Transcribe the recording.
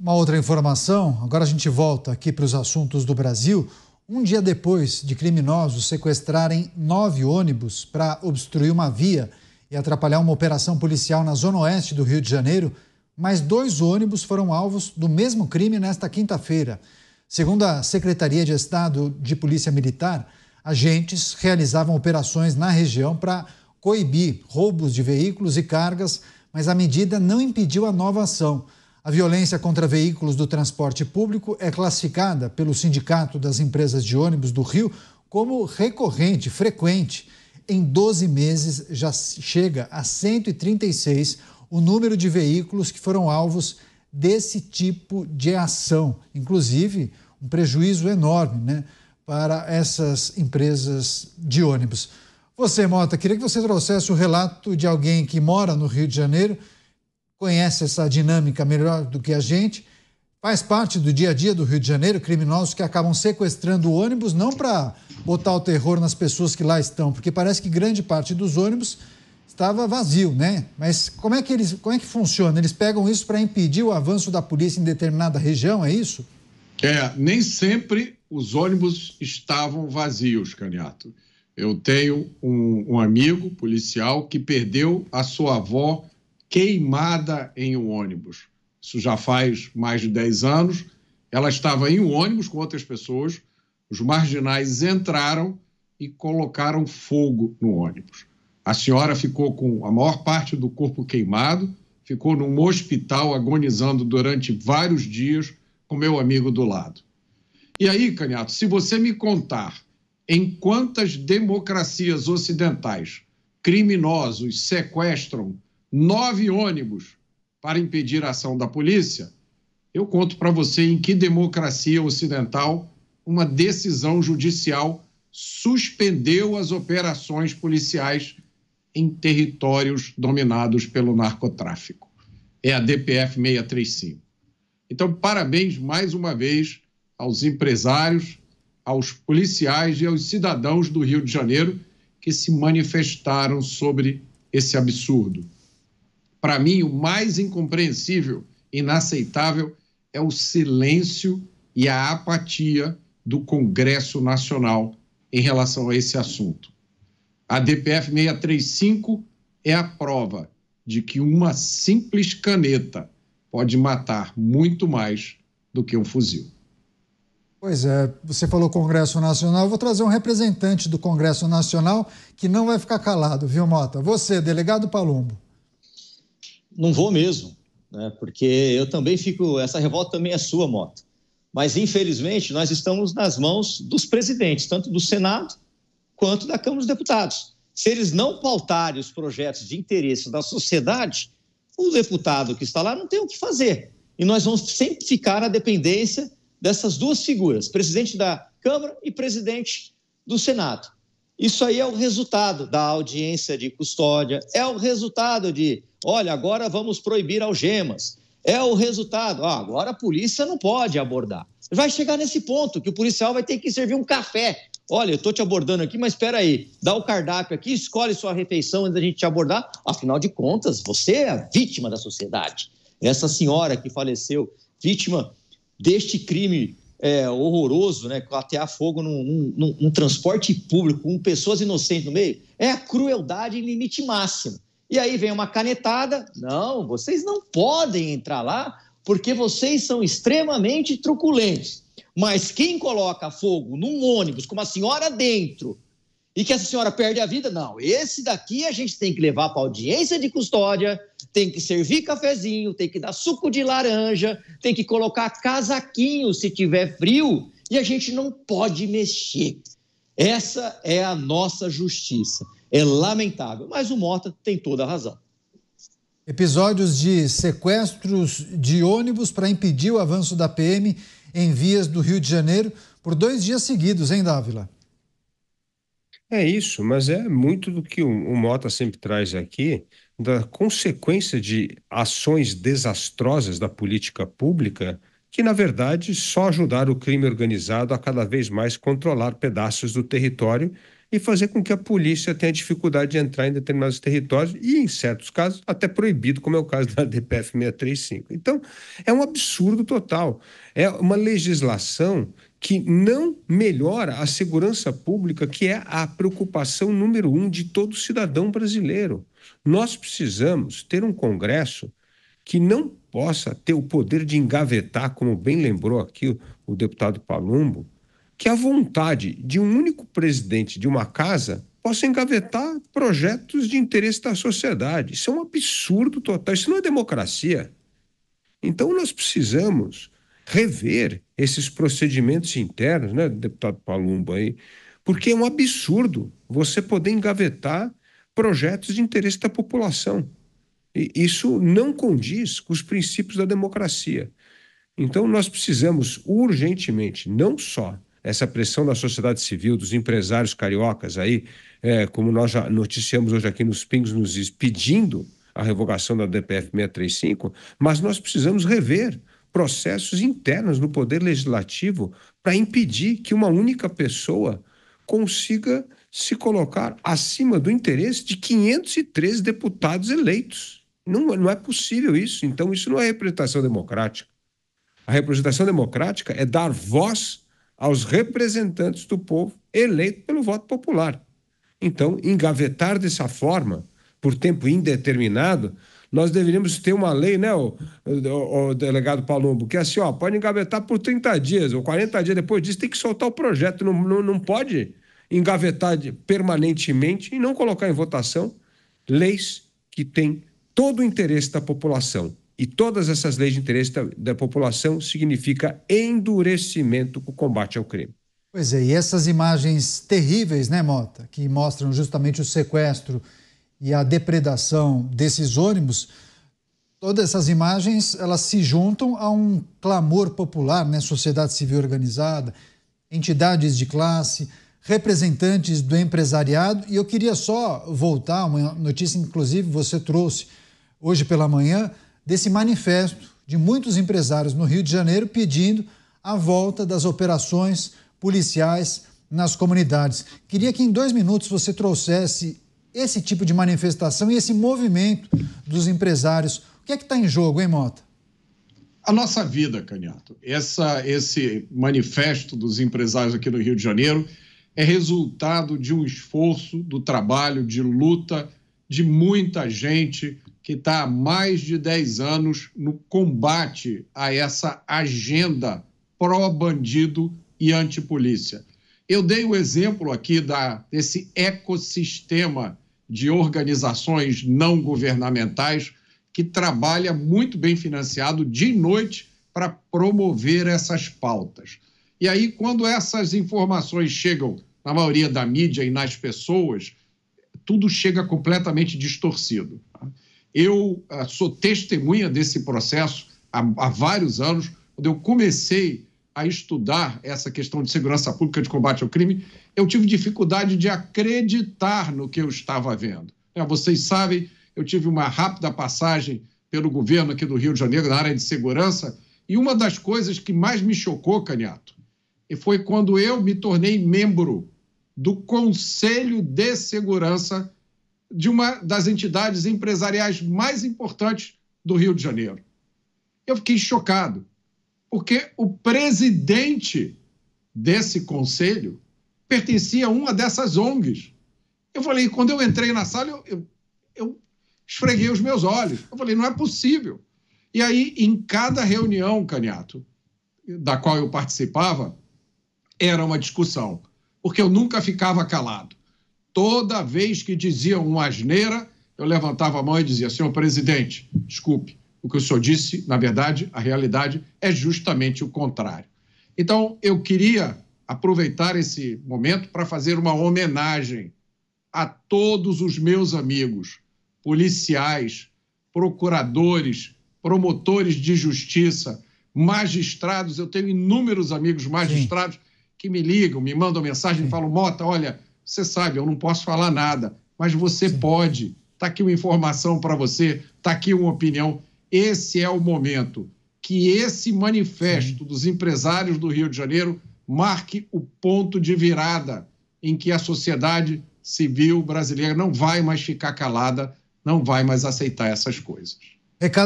Uma outra informação, agora a gente volta aqui para os assuntos do Brasil. Um dia depois de criminosos sequestrarem 9 ônibus para obstruir uma via e atrapalhar uma operação policial na zona oeste do Rio de Janeiro, mais 2 ônibus foram alvos do mesmo crime nesta quinta-feira. Segundo a Secretaria de Estado de Polícia Militar, agentes realizavam operações na região para coibir roubos de veículos e cargas, mas a medida não impediu a nova ação. A violência contra veículos do transporte público é classificada pelo Sindicato das Empresas de Ônibus do Rio como recorrente, frequente. Em 12 meses já chega a 136 o número de veículos que foram alvos desse tipo de ação. Inclusive, um prejuízo enorme, né, para essas empresas de ônibus. Você, Mota, queria que você trouxesse o relato de alguém que mora no Rio de Janeiro, conhece essa dinâmica melhor do que a gente, faz parte do dia a dia do Rio de Janeiro, criminosos que acabam sequestrando o ônibus, não para botar o terror nas pessoas que lá estão, porque parece que grande parte dos ônibus estava vazio, né? Mas como é que funciona? Eles pegam isso para impedir o avanço da polícia em determinada região, é isso? Nem sempre os ônibus estavam vazios, Caniato. Eu tenho um amigo policial que perdeu a sua avó queimada em um ônibus. Isso já faz mais de 10 anos. Ela estava em um ônibus com outras pessoas, os marginais entraram e colocaram fogo no ônibus. A senhora ficou com a maior parte do corpo queimado, ficou num hospital agonizando durante vários dias com meu amigo do lado. E aí, Caniato, se você me contar em quantas democracias ocidentais criminosos sequestram 9 ônibus para impedir a ação da polícia, eu conto para você em que democracia ocidental uma decisão judicial suspendeu as operações policiais em territórios dominados pelo narcotráfico. É a DPF 635. Então, parabéns mais uma vez aos empresários, aos policiais e aos cidadãos do Rio de Janeiro que se manifestaram sobre esse absurdo. Para mim, o mais incompreensível, inaceitável, é o silêncio e a apatia do Congresso Nacional em relação a esse assunto. A DPF 635 é a prova de que uma simples caneta pode matar muito mais do que um fuzil. Pois é, você falou Congresso Nacional, eu vou trazer um representante do Congresso Nacional que não vai ficar calado, viu, Mota? Você, delegado Palumbo. Não vou mesmo, né? Porque eu também fico... Essa revolta também é sua, Mota. Mas, infelizmente, nós estamos nas mãos dos presidentes, tanto do Senado quanto da Câmara dos Deputados. Se eles não pautarem os projetos de interesse da sociedade, o deputado que está lá não tem o que fazer. E nós vamos sempre ficar na dependência dessas duas figuras, presidente da Câmara e presidente do Senado. Isso aí é o resultado da audiência de custódia, é o resultado de, olha, agora vamos proibir algemas, é o resultado, agora a polícia não pode abordar. Vai chegar nesse ponto que o policial vai ter que servir um café. Olha, eu estou te abordando aqui, mas espera aí, dá o cardápio aqui, escolhe sua refeição antes da gente te abordar. Afinal de contas, você é a vítima da sociedade. Essa senhora que faleceu, vítima deste crime horroroso, né, atear fogo num transporte público com pessoas inocentes no meio, é a crueldade em limite máximo. E aí vem uma canetada, não, vocês não podem entrar lá porque vocês são extremamente truculentos. Mas quem coloca fogo num ônibus com uma senhora dentro e que essa senhora perde a vida, não, esse daqui a gente tem que levar para audiência de custódia, tem que servir cafezinho, tem que dar suco de laranja, tem que colocar casaquinho se tiver frio e a gente não pode mexer. Essa é a nossa justiça. É lamentável, mas o Mota tem toda a razão. Episódios de sequestros de ônibus para impedir o avanço da PM em vias do Rio de Janeiro por 2 dias seguidos, hein, Dávila? É isso, mas é muito do que o Mota sempre traz aqui, da consequência de ações desastrosas da política pública, que, na verdade, só ajudaram o crime organizado a cada vez mais controlar pedaços do território e fazer com que a polícia tenha dificuldade de entrar em determinados territórios e, em certos casos, até proibido, como é o caso da DPF 635. Então, é um absurdo total. É uma legislação que não melhora a segurança pública, que é a preocupação número 1 de todo cidadão brasileiro. Nós precisamos ter um Congresso que não possa ter o poder de engavetar, como bem lembrou aqui o deputado Palumbo, que a vontade de um único presidente de uma casa possa engavetar projetos de interesse da sociedade. Isso é um absurdo total, isso não é democracia. Então nós precisamos rever esses procedimentos internos, né, deputado Palumbo aí, porque é um absurdo você poder engavetar projetos de interesse da população. E isso não condiz com os princípios da democracia. Então, nós precisamos urgentemente, não só essa pressão da sociedade civil, dos empresários cariocas aí, como nós já noticiamos hoje aqui nos Pingos nos Is, pedindo a revogação da DPF 635, mas nós precisamos rever processos internos no Poder Legislativo para impedir que uma única pessoa consiga se colocar acima do interesse de 513 deputados eleitos. Não é possível isso. Então, isso não é representação democrática. A representação democrática é dar voz aos representantes do povo eleito pelo voto popular. Então, engavetar dessa forma, por tempo indeterminado, nós deveríamos ter uma lei, né, o delegado Palumbo, que é assim, pode engavetar por 30 dias ou 40 dias, depois disso tem que soltar o projeto, não pode engavetar permanentemente e não colocar em votação leis que têm todo o interesse da população. E todas essas leis de interesse da população significa endurecimento com o combate ao crime. Pois é, e essas imagens terríveis, né, Mota, que mostram justamente o sequestro e a depredação desses ônibus, todas essas imagens, elas se juntam a um clamor popular, né, sociedade civil organizada, entidades de classe, representantes do empresariado, e eu queria só voltar, uma notícia inclusive você trouxe hoje pela manhã, desse manifesto de muitos empresários no Rio de Janeiro pedindo a volta das operações policiais nas comunidades. Queria que em 2 minutos você trouxesse esse tipo de manifestação e esse movimento dos empresários. O que é que está em jogo, hein, Mota? A nossa vida, Canhato. Esse manifesto dos empresários aqui no Rio de Janeiro é resultado de um esforço, do trabalho, de luta de muita gente que está há mais de 10 anos no combate a essa agenda pró-bandido e antipolícia. Eu dei o exemplo aqui desse ecossistema de organizações não governamentais que trabalha muito bem financiado dia e noite para promover essas pautas. E aí, quando essas informações chegam na maioria da mídia e nas pessoas, tudo chega completamente distorcido. Eu sou testemunha desse processo há vários anos, quando eu comecei a estudar essa questão de segurança pública, de combate ao crime, eu tive dificuldade de acreditar no que eu estava vendo. Vocês sabem, eu tive uma rápida passagem pelo governo aqui do Rio de Janeiro, na área de segurança, e uma das coisas que mais me chocou, Canhato, foi quando eu me tornei membro do Conselho de Segurança de uma das entidades empresariais mais importantes do Rio de Janeiro. Eu fiquei chocado, porque o presidente desse conselho pertencia a uma dessas ONGs. Eu falei, quando eu entrei na sala, eu esfreguei os meus olhos. Eu falei, não é possível. E aí, em cada reunião, Canhato, da qual eu participava, era uma discussão, porque eu nunca ficava calado. Toda vez que diziam uma asneira, eu levantava a mão e dizia, senhor presidente, desculpe, o que o senhor disse, na verdade, a realidade é justamente o contrário. Então, eu queria aproveitar esse momento para fazer uma homenagem a todos os meus amigos, policiais, procuradores, promotores de justiça, magistrados. Eu tenho inúmeros amigos magistrados que me ligam, me mandam mensagem e falam, Mota, olha, você sabe, eu não posso falar nada, mas você pode. Está aqui uma informação para você, está aqui uma opinião. Esse é o momento que esse manifesto dos empresários do Rio de Janeiro marque o ponto de virada em que a sociedade civil brasileira não vai mais ficar calada, não vai mais aceitar essas coisas. Recado